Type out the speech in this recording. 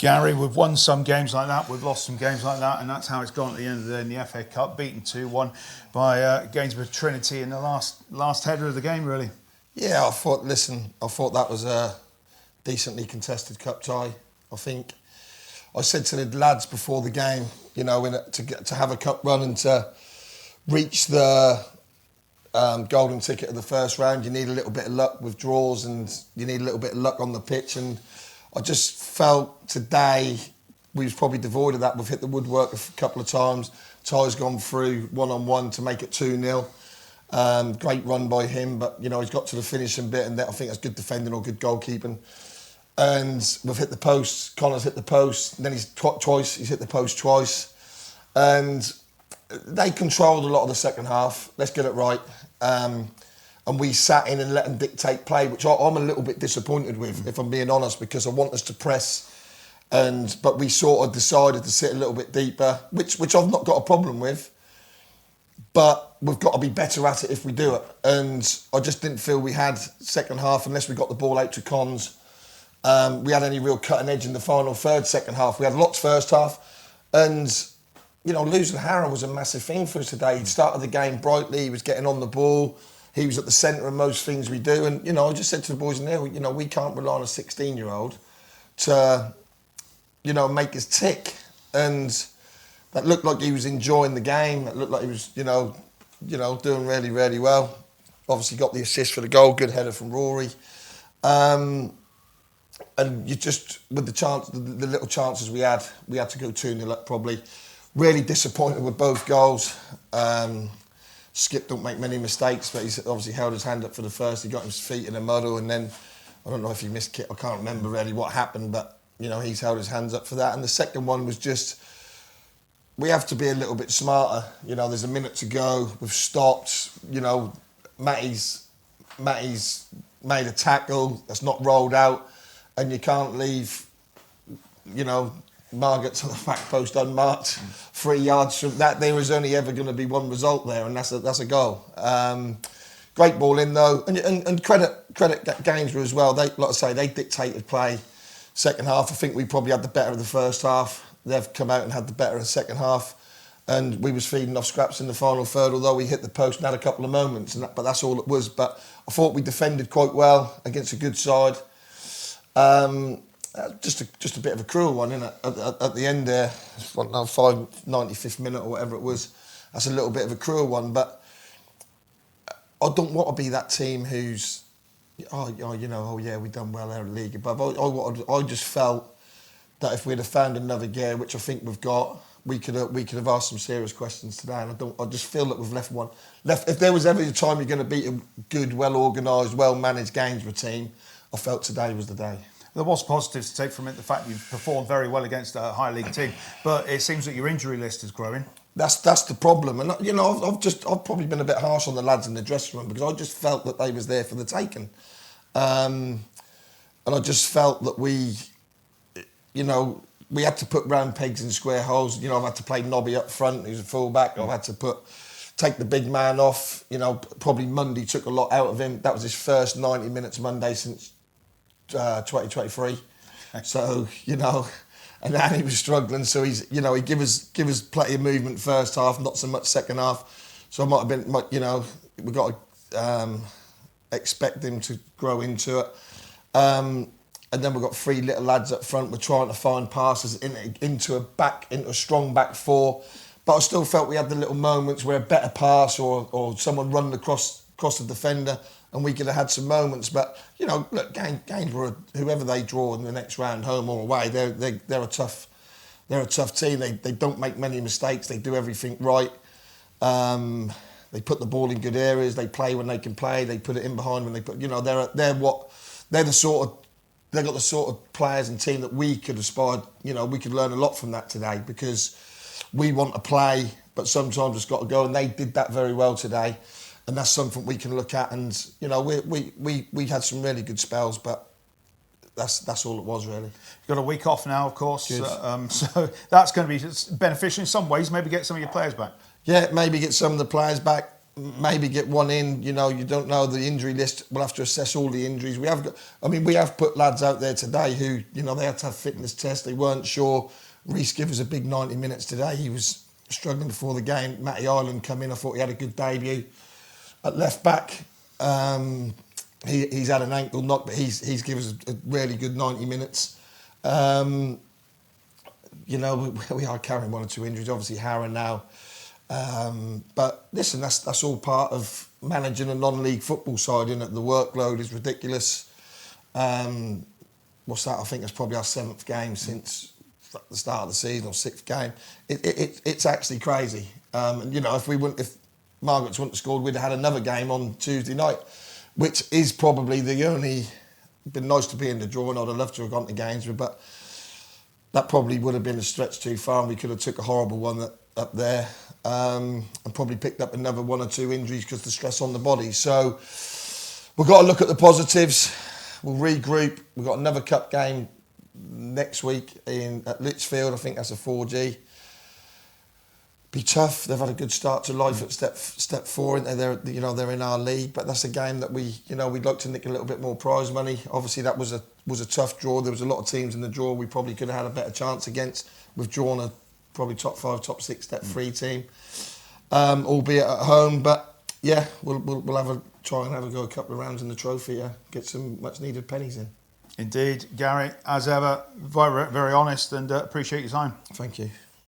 Gary, we've won some games like that, we've lost some games like that, and that's how it's gone at the end of the day in the FA Cup, beaten 2-1 by Gainsborough Trinity in the last header of the game, really. Yeah, I thought that was a decently contested cup tie. I think I said to the lads before the game, you know, to have a cup run and to reach the golden ticket of the first round, you need a little bit of luck with draws and you need a little bit of luck on the pitch. And I just felt today we was probably devoid of that. We've hit the woodwork a couple of times. Ty's gone through one-on-one to make it 2-0. Great run by him, but you know he's got to the finishing bit, and I think that's good defending or good goalkeeping. And we've hit the post. Connor's hit the post. And then he's hit the post twice, and they controlled a lot of the second half. Let's get it right. And we sat in and let them dictate play, which I'm a little bit disappointed with, if I'm being honest, because I want us to press. But we sort of decided to sit a little bit deeper, which I've not got a problem with. But we've got to be better at it if we do it. And I just didn't feel we had second half, unless we got the ball out to Cons. We had any real cutting edge in the final third, second half. We had lots first half. And, you know, losing Harrow was a massive thing for us today. He started the game brightly, he was getting on the ball. He was at the centre of most things we do. And, you know, I just said to the boys in there, you know, we can't rely on a 16-year-old to, you know, make us tick. And that looked like he was enjoying the game. It looked like he was, you know, doing really, really well. Obviously got the assist for the goal, good header from Rory. And you just, with the little chances we had to go 2-0 up probably. Really disappointed with both goals. Skip don't make many mistakes, but he's obviously held his hand up for the first. He got his feet in a muddle, and then I don't know if he missed kick. I can't remember really what happened, but you know he's held his hands up for that. And the second one was just, we have to be a little bit smarter. You know, there's a minute to go. We've stopped. You know, Matty's made a tackle that's not rolled out, and you can't leave, you know, Margaret to the back post unmarked. 3 yards from that, there was only ever going to be one result there, and that's a goal. Great ball in though, and credit Gainsborough as well. They, like I say, they dictated play. Second half, I think we probably had the better of the first half. They've come out and had the better of the second half, and we was feeding off scraps in the final third. Although we hit the post and had a couple of moments, but that's all it was. But I thought we defended quite well against a good side. Just a bit of a cruel one, isn't it? At the end there, 95th minute or whatever it was. That's a little bit of a cruel one, but I don't want to be that team who's, we've done well there in the league above. I just felt that if we'd have found another gear, which I think we've got, we could have asked some serious questions today. And I just feel that we've left. If there was ever a time you're going to beat a good, well organised, well managed Gainsborough team, I felt today was the day. There was positives to take from it, the fact you've performed very well against a high league team, but it seems that your injury list is growing. That's the problem, and you know I've probably been a bit harsh on the lads in the dressing room because I just felt that they was there for the taking, and I just felt that we had to put round pegs in square holes. You know, I've had to play Nobby up front, who's a fullback. I've had to take the big man off. You know, probably Monday took a lot out of him. That was his first 90 minutes Monday since 2023. So, you know, and then he was struggling. So he's, you know, he give us plenty of movement first half, not so much second half. So I might have been, you know, we've got to expect him to grow into it. And then we've got 3 little lads up front. We're trying to find passes into a strong back four. But I still felt we had the little moments where a better pass or someone running across the defender, and we could have had some moments. But you know, look, Gainsborough, whoever they draw in the next round, home or away, they're a tough team. They don't make many mistakes. They do everything right. They put the ball in good areas. They play when they can play. They put it in behind when they put. You know, they've got the sort of players and team that we could aspire. You know, we could learn a lot from that today because we want to play, but sometimes it's got to go, and they did that very well today. And that's something we can look at, and you know we had some really good spells, but that's all it was really. You've got a week off now, of course, so that's going to be beneficial in some ways. Maybe get some of your players back. Yeah, maybe get some of the players back. maybe get one in. You don't know the injury list. We'll have to assess all the injuries. We have put lads out there today who, they had to have fitness tests. They weren't sure. Reece Giv was a big 90 minutes today. He was struggling before the game. Matty Ireland come in. I thought he had a good debut at left back. He's had an ankle knock, but he's given us a really good 90 minutes. We are carrying one or two injuries. Obviously, Harron now. But listen, that's all part of managing a non-league football side, isn't it? The workload is ridiculous. What's that? I think that's probably our 7th game since the start of the season, or 6th game. It's actually crazy. If Margaret's wouldn't have scored, we'd have had another game on Tuesday night, which is probably the only. Been nice to be in the draw, and I'd have loved to have gone to Gainsborough, but that probably would have been a stretch too far, and we could have took a horrible one up there, and probably picked up another 1 or 2 injuries because of the stress on the body. So we've got to look at the positives. We'll regroup. We've got another cup game next week at Lichfield. I think that's a 4G. Be tough. They've had a good start to life at step 4, and they're in our league. But that's a game that we'd like to nick a little bit more prize money. Obviously, that was a tough draw. There was a lot of teams in the draw we probably could have had a better chance against. We've drawn a probably top 5, top 6 step 3 team, albeit at home. But yeah, we'll try and have a go a couple of rounds in the trophy. Get some much needed pennies in. Indeed, Gary, as ever, very, very honest, and appreciate your time. Thank you.